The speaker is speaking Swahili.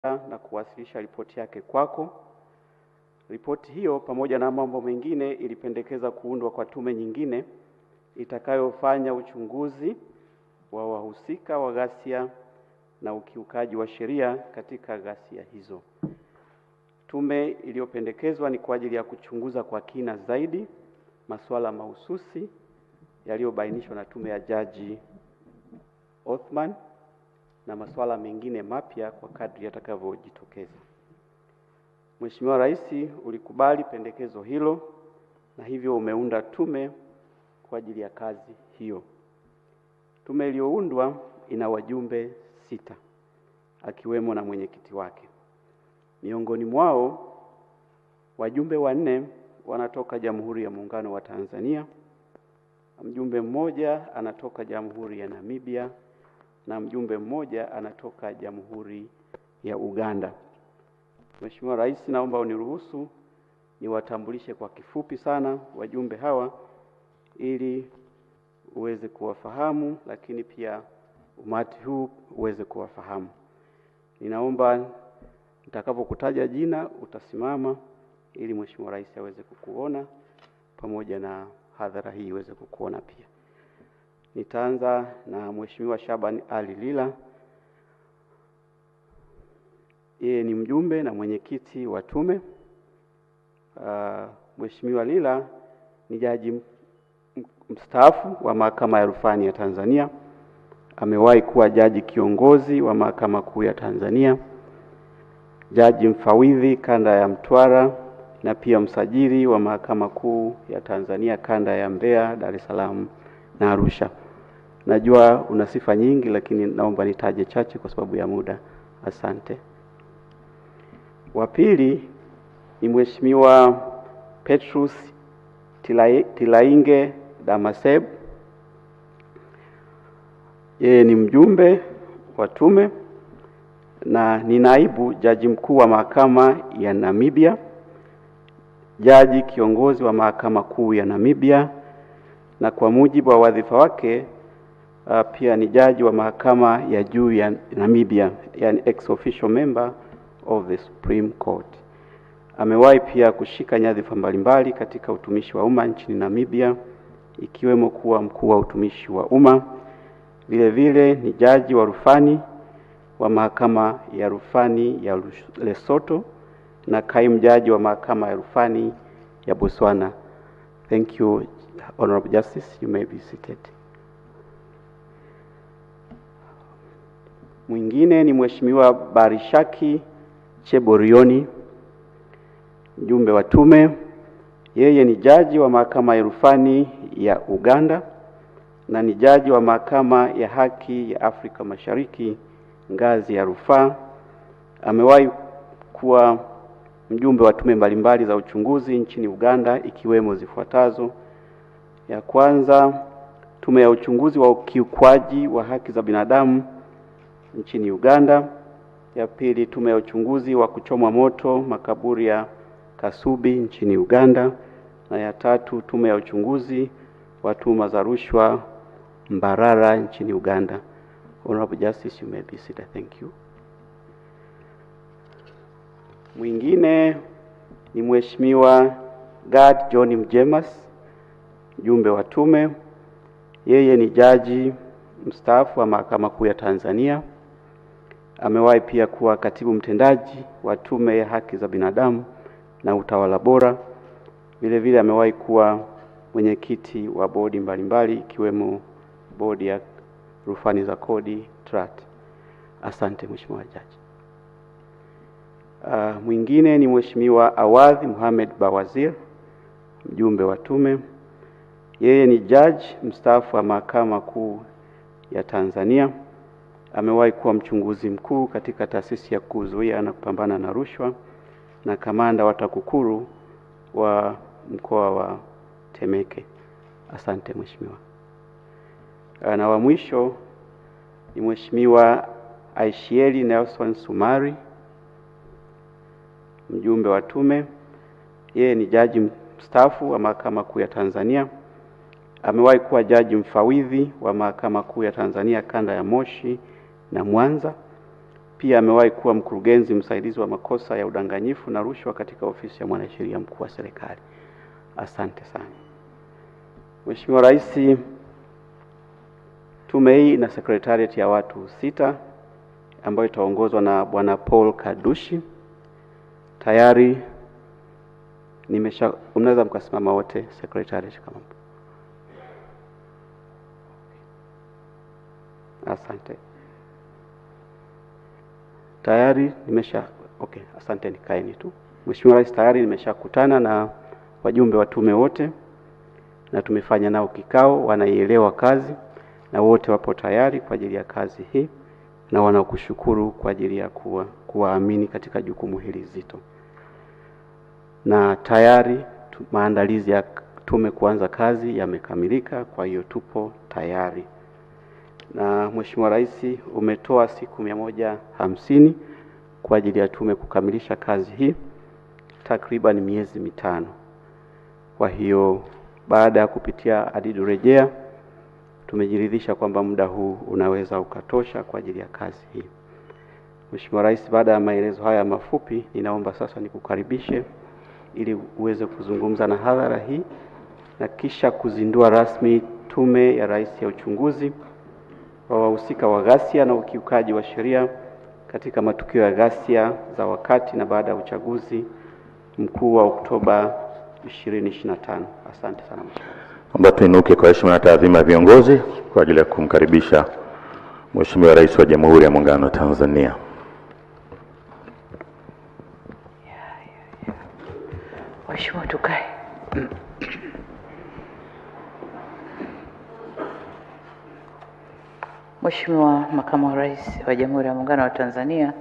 na kuwasilisha ripoti yake kwako. Ripoti hiyo pamoja na mambo mengine ilipendekeza kuundwa kwa tume nyingine itakayofanya uchunguzi wa wahusika wa ghasia na ukiukaji wa sheria katika ghasia hizo. Tume iliyopendekezwa ni kwa ajili ya kuchunguza kwa kina zaidi masuala mahususi yaliyobainishwa na tume ya Jaji Othman na masuala mengine mapya kwa kadri yatakavyojitokeza. Mheshimiwa Rais ulikubali pendekezo hilo na hivyo umeunda tume kwa ajili ya kazi hiyo. Tume iliyoundwa ina wajumbe 6 akiwemo na mwenyekiti wake. Miongoni mwao wajumbe 4 wanatoka Jamhuri ya Muungano wa Tanzania, mjumbe mmoja anatoka Jamhuri ya Namibia na mjumbe mmoja anatoka Jamhuri ya Uganda. Mheshimiwa Rais, naomba uniruhusu niwatambulishe kwa kifupi sana wajumbe hawa ili uweze kuwafahamu, lakini pia umati huu uweze kuwafahamu. Ninaomba nitakapokutaja jina utasimama ili Mheshimiwa Rais aweze kukuona pamoja na hadhara hii iweze kukuona pia. Nitaanza na Mheshimiwa Shaban Ali Lila. Yeye ni mjumbe na mwenyekiti wa tume. Mheshimiwa Lila ni jaji mstaafu wa Mahakama ya Rufani ya Tanzania. Amewahi kuwa jaji kiongozi wa Mahakama Kuu ya Tanzania, jaji mfawidhi kanda ya Mtwara na pia msajili wa Mahakama Kuu ya Tanzania kanda ya Mbeya, Dar es Salaam na Arusha. Najua una sifa nyingi lakini naomba nitaje chache kwa sababu ya muda. Asante. Wa pili ni Mheshimiwa Petrus Tilainge Damaseb. Yeye ni mjumbe wa tume na ni naibu jaji mkuu wa Mahakama ya Namibia, jaji kiongozi wa Mahakama Kuu ya Namibia, na kwa mujibu wa wadhifa wake pia ni jaji wa Mahakama ya Juu ya Namibia, yani ex officio member of the Supreme Court. Amewahi pia kushika nyadhifa mbalimbali katika utumishi wa umma nchini Namibia, ikiwemo kuwa mkuu wa utumishi wa umma. Vile vile ni jaji wa rufani wa Mahakama ya Rufani ya Lesotho na kaimu jaji wa Mahakama ya Rufani ya Botswana. Thank you, Honorable Justice. You may be seated. Mwingine ni Mheshimiwa Barishaki Cheborioni, mjumbe wa tume. Yeye ni jaji wa Mahakama ya Rufani ya Uganda na ni jaji wa Mahakama ya Haki ya Afrika Mashariki ngazi ya rufaa. Amewahi kuwa mjumbe wa tume mbalimbali za uchunguzi nchini Uganda ikiwemo zifuatazo. Ya kwanza, tume ya uchunguzi wa ukiukwaji wa haki za binadamu nchini Uganda. Ya pili, tume ya uchunguzi wa kuchomwa moto makaburi ya Kasubi nchini Uganda. Na ya tatu, tume ya uchunguzi wa tuhuma za rushwa Mbarara nchini Uganda. Honorable Justice, you may be seated. Thank you. Mwingine ni Mheshimiwa Gad John Mjemas, mjumbe wa tume. Yeye ni jaji mstaafu wa Mahakama Kuu ya Tanzania. Amewahi pia kuwa katibu mtendaji wa Tume ya Haki za Binadamu na Utawala Bora. Vile vile amewahi kuwa mwenyekiti wa bodi mbalimbali ikiwemo bodi ya rufani za kodi TRAT. Asante Mheshimiwa Jaji. Mwingine ni Mheshimiwa Awadhi Mohamed Bawazir, mjumbe wa tume. Yeye ni jaji mstaafu wa Mahakama Kuu ya Tanzania. Amewahi kuwa mchunguzi mkuu katika taasisi ya kuzuia na kupambana na rushwa na kamanda wa TAKUKURU wa mkoa wa Temeke. Asante Mheshimiwa. Na wa mwisho ni Mheshimiwa Aishieli Nelson Sumari, mjumbe wa tume. Yeye ni jaji mstaafu wa Mahakama Kuu ya Tanzania. Amewahi kuwa jaji mfawidhi wa Mahakama Kuu ya Tanzania kanda ya Moshi na Mwanza. Pia amewahi kuwa mkurugenzi msaidizi wa makosa ya udanganyifu na rushwa katika ofisi ya mwanasheria mkuu wa serikali. Asante sana. Mheshimiwa Rais, tume hii ina secretariat ya watu 6 ambayo itaongozwa na Bwana Paul Kadushi. Tayari mnaweza mkasimama wote secretariat kama. Asante. Tayari asante, nikaeni tu. Mheshimiwa Rais, tayari nimeshakutana na wajumbe wa tume wote na tumefanya nao kikao, wanaielewa kazi na wote wapo tayari kwa ajili ya kazi hii na wanakushukuru kwa ajili ya kuwaamini katika jukumu hili zito. Na tayari maandalizi ya tume kuanza kazi yamekamilika, kwa hiyo tupo tayari. Na Mheshimiwa Rais, umetoa siku 150 kwa ajili ya tume kukamilisha kazi hii, takriban miezi 5. Kwa hiyo baada ya kupitia adidu rejea tumejiridhisha kwamba muda huu unaweza ukatosha kwa ajili ya kazi hii. Mheshimiwa Rais, baada ya maelezo haya mafupi, ninaomba sasa nikukaribishe ili uweze kuzungumza na hadhara hii na kisha kuzindua rasmi Tume ya Rais ya uchunguzi wa wahusika wa ghasia na ukiukaji wa sheria katika matukio ya ghasia za wakati na baada ya uchaguzi mkuu wa Oktoba 2025. Asante sana. Naomba tuinuke kwa heshima na taadhima ya viongozi kwa ajili ya kumkaribisha Mheshimiwa Rais wa Jamhuri ya Muungano wa Tanzania. Mheshimiwa, tukae. Mheshimiwa Makamu wa Rais wa Jamhuri ya Muungano wa Tanzania,